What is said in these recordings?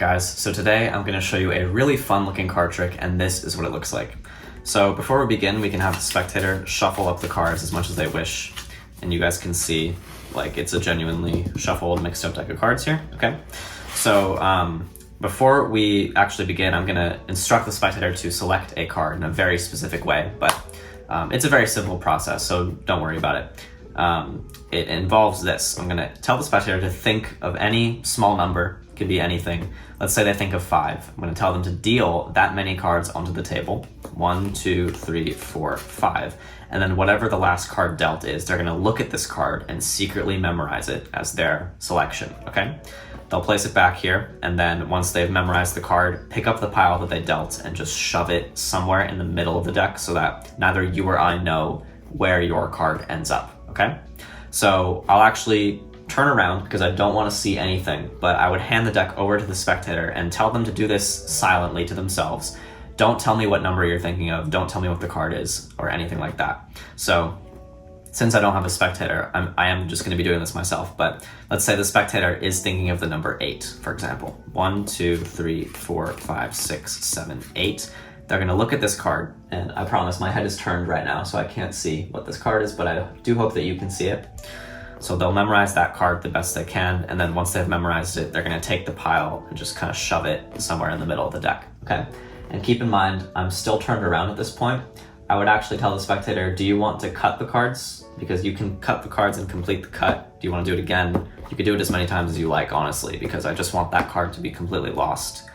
guys, so today I'm going to show you a really fun looking card trick, and this is what it looks like. So before we begin, we can have the spectator shuffle up the cards as much as they wish, and you guys can see like it's a genuinely shuffled mixed up deck of cards here, okay? So before we actually begin, I'm going to instruct the spectator to select a card in a very specific way, but it's a very simple process, so don't worry about it. It involves this. I'm going to tell the spectator to think of any small number, could be anything. Let's say they think of 5. I'm going to tell them to deal that many cards onto the table. 1, 2, 3, 4, 5. And then whatever the last card dealt is, they're going to look at this card and secretly memorize it as their selection, okay? They'll place it back here, and then once they've memorized the card, pick up the pile that they dealt and just shove it somewhere in the middle of the deck so that neither you or I know where your card ends up, okay? So I'll actually turn around because I don't want to see anything, but I would hand the deck over to the spectator and tell them to do this silently to themselves. Don't tell me what number you're thinking of, don't tell me what the card is, or anything like that. So since I don't have a spectator, I am just going to be doing this myself, but let's say the spectator is thinking of the number 8, for example. 1, 2, 3, 4, 5, 6, 7, 8. They're going to look at this card, and I promise my head is turned right now, so I can't see what this card is, but I do hope that you can see it. So they'll memorize that card the best they can, and then once they've memorized it, they're going to take the pile and just kind of shove it somewhere in the middle of the deck, okay? And keep in mind, I'm still turned around at this point. I would actually tell the spectator, do you want to cut the cards? Because you can cut the cards and complete the cut. Do you want to do it again? You could do it as many times as you like, honestly, because I just want that card to be completely lost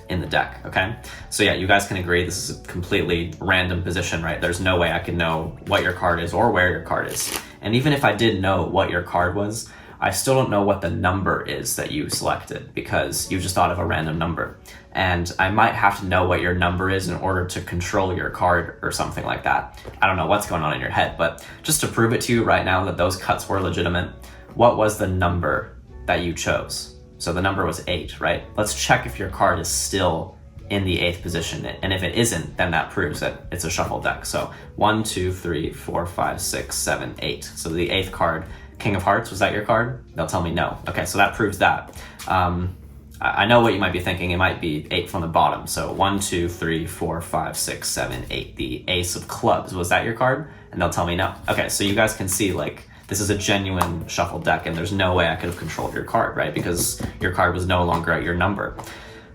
in the deck, okay? So yeah, you guys can agree this is a completely random position, right? There's no way I can know what your card is or where your card is. And even if I did know what your card was, I still don't know what the number is that you selected because you just thought of a random number. And I might have to know what your number is in order to control your card or something like that. I don't know what's going on in your head, but just to prove it to you right now that those cuts were legitimate, what was the number that you chose? So the number was 8, right? Let's check if your card is still in the 8th position. And if it isn't, then that proves that it's a shuffled deck. So 1, 2, 3, 4, 5, 6, 7, 8. So the 8th card, King of Hearts, was that your card? They'll tell me no. Okay, so that proves that. I know what you might be thinking. It might be 8 from the bottom. So 1, 2, 3, 4, 5, 6, 7, 8. The Ace of Clubs, was that your card? And they'll tell me no. Okay, so you guys can see like this is a genuine shuffled deck and there's no way I could have controlled your card, right? Because your card was no longer at your number.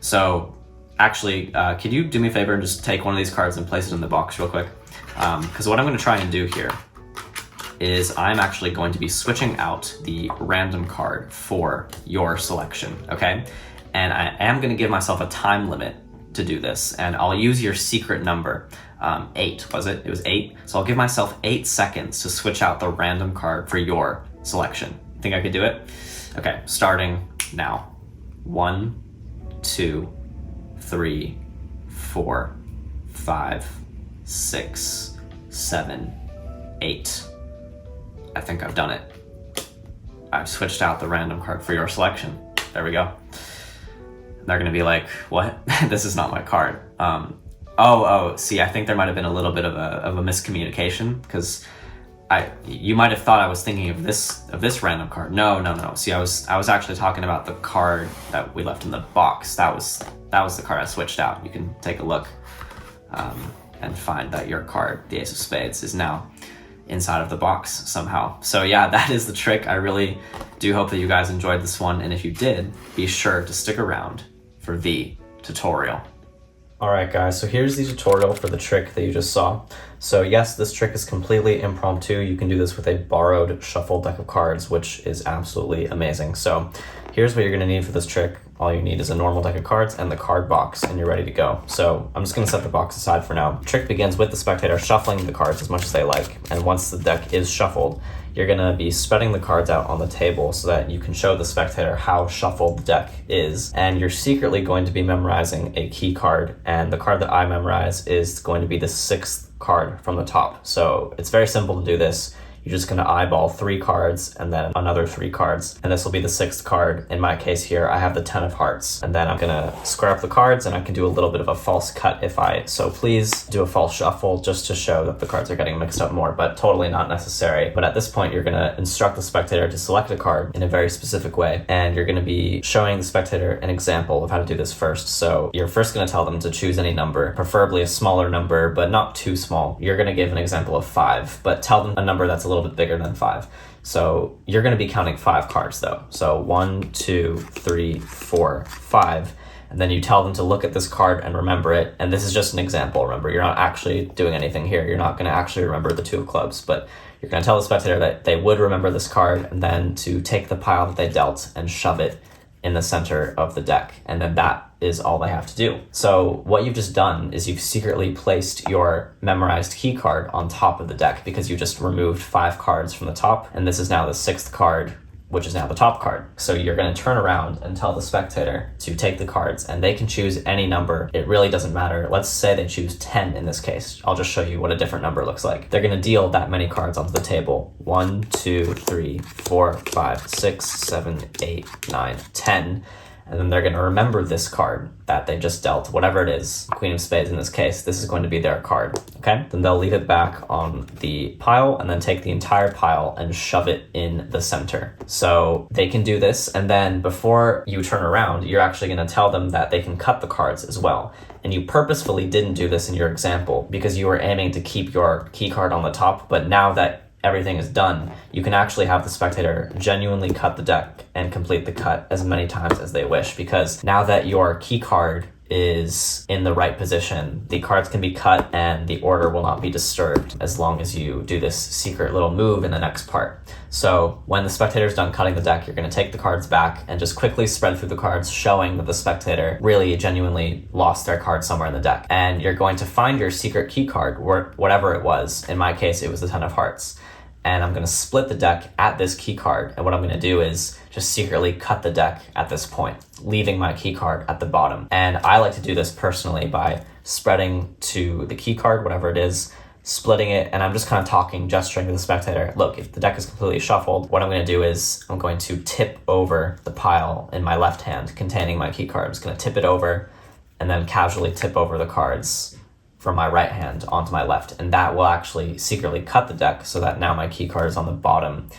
So actually, could you do me a favor and just take one of these cards and place it in the box real quick? Because what I'm going to try and do here is I'm actually going to be switching out the random card for your selection, okay? And I am going to give myself a time limit to do this, and I'll use your secret number. 8, was it? It was 8. So I'll give myself 8 seconds to switch out the random card for your selection. Think I could do it? Okay, starting now. 1, 2, 3, 4, 5, 6, 7, 8. I think I've done it. I've switched out the random card for your selection. There we go. They're gonna be like, what? This is not my card. See, I think there might have been a little bit of a miscommunication because you might have thought I was thinking of this random card. No. See, I was actually talking about the card that we left in the box. That was the card I switched out. You can take a look and find that your card, the Ace of Spades, is now inside of the box somehow. So yeah, that is the trick. I really do hope that you guys enjoyed this one, and if you did, be sure to stick around for the tutorial. Alright guys, so here's the tutorial for the trick that you just saw. So yes, this trick is completely impromptu. You can do this with a borrowed shuffled deck of cards, which is absolutely amazing. So here's what you're going to need for this trick. All you need is a normal deck of cards and the card box, and you're ready to go. So I'm just going to set the box aside for now. The trick begins with the spectator shuffling the cards as much as they like, and once the deck is shuffled, you're going to be spreading the cards out on the table so that you can show the spectator how shuffled the deck is, and you're secretly going to be memorizing a key card, and the card that I memorize is going to be the 6th card from the top. So it's very simple to do this. you're just going to eyeball 3 cards and then another 3 cards. And this will be the 6th card. In my case here, I have the 10 of hearts. And then I'm going to square up the cards, and I can do a little bit of a false cut if I so please, do a false shuffle just to show that the cards are getting mixed up more, but totally not necessary. But at this point, you're going to instruct the spectator to select a card in a very specific way, and you're going to be showing the spectator an example of how to do this first. So you're first going to tell them to choose any number, preferably a smaller number, but not too small. You're going to give an example of 5, but tell them a number that's a little bit bigger than 5. So you're going to be counting 5 cards though. So 1, 2, 3, 4, 5. And then you tell them to look at this card and remember it. And this is just an example, remember. You're not actually doing anything here. You're not going to actually remember the 2 of clubs, but you're going to tell the spectator that they would remember this card, and then to take the pile that they dealt and shove it in the center of the deck. And then that is all they have to do. So what you've just done is you've secretly placed your memorized key card on top of the deck, because you just removed 5 cards from the top. And this is now the 6th card, which is now the top card. So you're going to turn around and tell the spectator to take the cards, and they can choose any number. It really doesn't matter. Let's say they choose 10 in this case. I'll just show you what a different number looks like. They're going to deal that many cards onto the table. 1, 2, 3, 4, 5, 6, 7, 8, 9, 10. And then they're going to remember this card that they just dealt, whatever it is, Queen of Spades in this case. This is going to be their card, okay? Then they'll leave it back on the pile and then take the entire pile and shove it in the center. So they can do this, and then before you turn around, you're actually going to tell them that they can cut the cards as well. And you purposefully didn't do this in your example because you were aiming to keep your key card on the top, but now that everything is done, you can actually have the spectator genuinely cut the deck and complete the cut as many times as they wish, because now that your key card is in the right position, the cards can be cut and the order will not be disturbed as long as you do this secret little move in the next part. So when the spectator's done cutting the deck, you're going to take the cards back and just quickly spread through the cards, showing that the spectator really genuinely lost their card somewhere in the deck. And you're going to find your secret key card, whatever it was. In my case, it was the 10 of hearts. And I'm going to split the deck at this key card. And what I'm going to do is just secretly cut the deck at this point, leaving my key card at the bottom. And I like to do this personally by spreading to the key card, whatever it is, splitting it, and I'm just kind of gesturing to the spectator. Look, if the deck is completely shuffled, what I'm going to do is I'm going to tip over the pile in my left hand containing my key card. I'm just going to tip it over and then casually tip over the cards from my right hand onto my left, and that will actually secretly cut the deck so that now my key card is on the bottom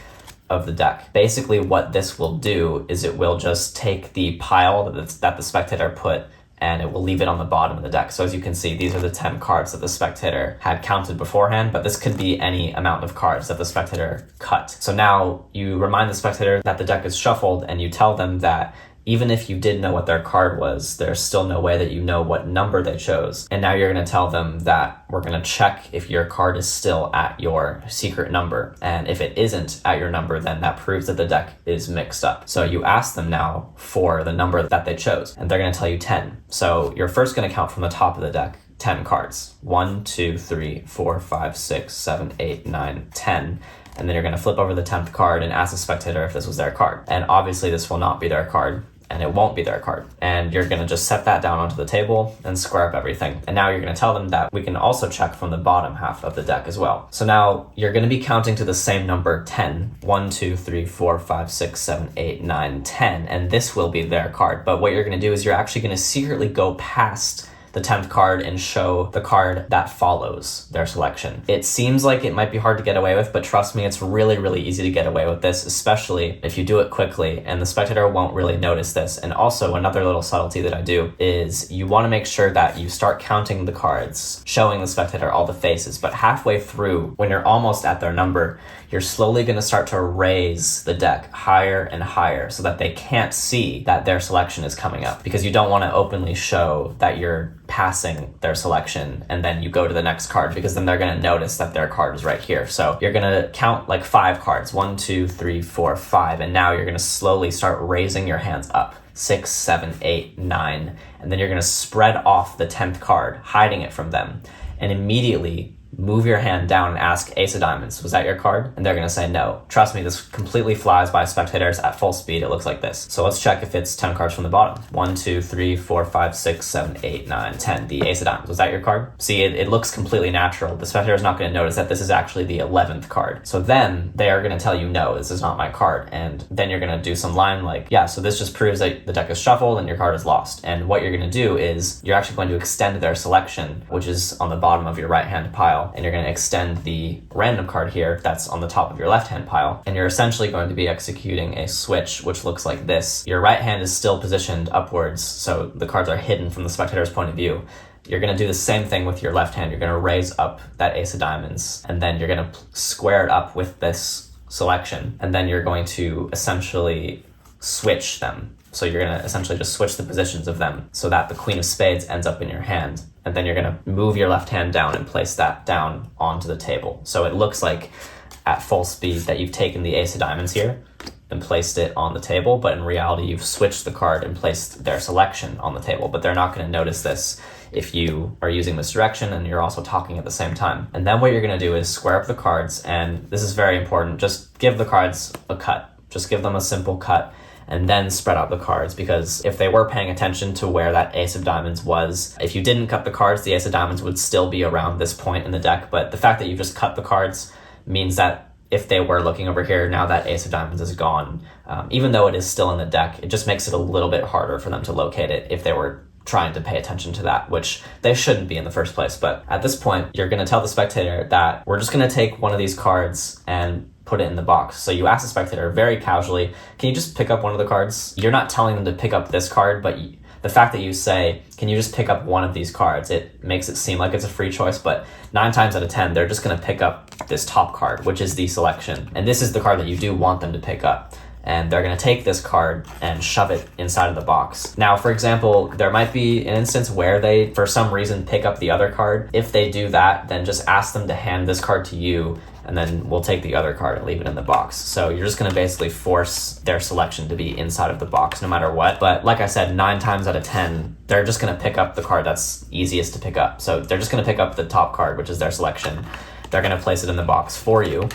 of the deck. Basically what this will do is it will just take the pile that the spectator put and it will leave it on the bottom of the deck. So as you can see, these are the 10 cards that the spectator had counted beforehand, but this could be any amount of cards that the spectator cut. So now you remind the spectator that the deck is shuffled, and you tell them that even if you did know what their card was, there's still no way that you know what number they chose. And now you're going to tell them that we're going to check if your card is still at your secret number. And if it isn't at your number, then that proves that the deck is mixed up. So you ask them now for the number that they chose, and they're going to tell you 10. So you're first going to count from the top of the deck 10 cards. 1, 2, 3, 4, 5, 6, 7, 8, 9, 10. And then you're going to flip over the 10th card and ask the spectator if this was their card. And obviously this will not be their card, and it won't be their card. And you're going to just set that down onto the table and square up everything. And now you're going to tell them that we can also check from the bottom half of the deck as well. So now you're going to be counting to the same number 10. 1, 2, 3, 4, 5, 6, 7, 8, 9, 10. And this will be their card. But what you're going to do is you're actually going to secretly go past the 10th card and show the card that follows their selection. It seems like it might be hard to get away with, but trust me, it's really, really easy to get away with this, especially if you do it quickly, and the spectator won't really notice this. And also another little subtlety that I do is you want to make sure that you start counting the cards, showing the spectator all the faces, but halfway through, when you're almost at their number, you're slowly going to start to raise the deck higher and higher so that they can't see that their selection is coming up, because you don't want to openly show that you're passing their selection and then you go to the next card, because then they're going to notice that their card is right here. So you're going to count like 5 cards, 1, 2, 3, 4, 5, and now you're going to slowly start raising your hands up. 6, 7, 8, 9, and then you're going to spread off the 10th card, hiding it from them. And immediately move your hand down and ask ace of diamonds, was that your card? And they're going to say no. Trust me, this completely flies by spectators at full speed. It looks like this. So let's check if it's 10 cards from the bottom. 1, 2, 3, 4, 5, 6, 7, 8, 9, 10. The ace of diamonds, was that your card? See, it looks completely natural. The spectator is not going to notice that this is actually the 11th card. So then they are going to tell you, no, this is not my card. And then you're going to do some line like, yeah, so this just proves that the deck is shuffled and your card is lost. And what you're going to do is you're actually going to extend their selection, which is on the bottom of your right hand pile. And you're going to extend the random card here that's on the top of your left hand pile. And you're essentially going to be executing a switch, which looks like this. Your right hand is still positioned upwards, so the cards are hidden from the spectator's point of view. You're going to do the same thing with your left hand. You're going to raise up that ace of diamonds, and then you're going to square it up with this selection. And then you're going to essentially switch them. So you're going to essentially just switch the positions of them so that the queen of spades ends up in your hand. And then you're going to move your left hand down and place that down onto the table. So it looks like at full speed that you've taken the ace of diamonds here and placed it on the table, but in reality you've switched the card and placed their selection on the table. But they're not going to notice this if you are using misdirection and you're also talking at the same time. And then what you're going to do is square up the cards, and this is very important. Just give the cards a cut. Just give them a simple cut and then spread out the cards, because if they were paying attention to where that ace of diamonds was, if you didn't cut the cards, the ace of diamonds would still be around this point in the deck. But the fact that you just cut the cards means that if they were looking over here, now that ace of diamonds is gone, even though it is still in the deck, it just makes it a little bit harder for them to locate it if they were trying to pay attention to that, which they shouldn't be in the first place. But at this point, you're going to tell the spectator that we're just going to take one of these cards and put it in the box. So you ask the spectator very casually, can you just pick up one of the cards? You're not telling them to pick up this card, but the fact that you say, can you just pick up one of these cards, it makes it seem like it's a free choice, but 9 times out of 10, they're just going to pick up this top card, which is the selection. And this is the card that you do want them to pick up. And they're going to take this card and shove it inside of the box. Now, for example, there might be an instance where they, for some reason, pick up the other card. If they do that, then just ask them to hand this card to you, and then we'll take the other card and leave it in the box. So you're just going to basically force their selection to be inside of the box no matter what. But like I said, 9 times out of 10, they're just going to pick up the card that's easiest to pick up. So they're just going to pick up the top card, which is their selection. They're going to place it in the box for you.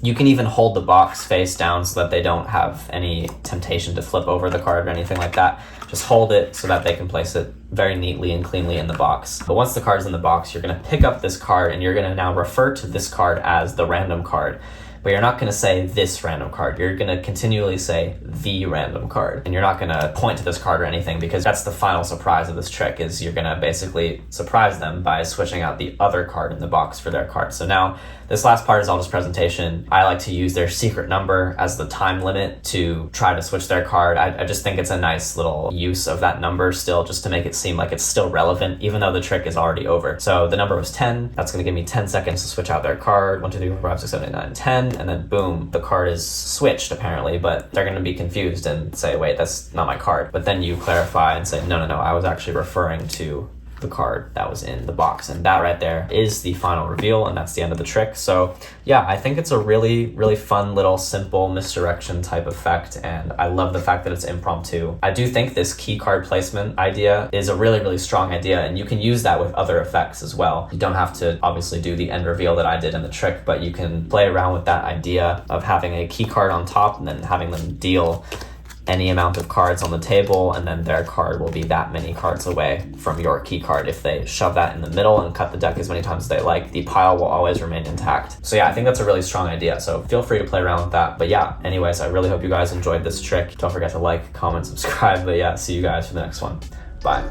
You can even hold the box face down so that they don't have any temptation to flip over the card or anything like that. Just hold it so that they can place it very neatly and cleanly in the box. But once the card's in the box, you're going to pick up this card and you're going to now refer to this card as the random card. But you're not going to say this random card. You're going to continually say the random card. And you're not going to point to this card or anything, because that's the final surprise of this trick, is you're going to basically surprise them by switching out the other card in the box for their card. So now this last part is all just presentation. I like to use their secret number as the time limit to try to switch their card. I just think it's a nice little use of that number still, just to make it seem like it's still relevant, even though the trick is already over. So the number was 10. That's going to give me 10 seconds to switch out their card. 1, 2, 3, 4, 5, 6, 7, 8, 9, 10. And then boom, the card is switched apparently, but they're going to be confused and say, wait, that's not my card. But then you clarify and say, no, I was actually referring to the card that was in the box. And that right there is the final reveal, and that's the end of the trick. So yeah, I think it's a really, really fun little simple misdirection type effect, and I love the fact that it's impromptu. I do think this key card placement idea is a really, really strong idea, and you can use that with other effects as well. You don't have to obviously do the end reveal that I did in the trick, but you can play around with that idea of having a key card on top and then having them deal any amount of cards on the table, and then their card will be that many cards away from your key card. If they shove that in the middle and cut the deck as many times as they like, the pile will always remain intact. So yeah, I think that's a really strong idea, so feel free to play around with that. But yeah, anyways, I really hope you guys enjoyed this trick. Don't forget to like, comment, subscribe. But yeah, see you guys for the next one. Bye.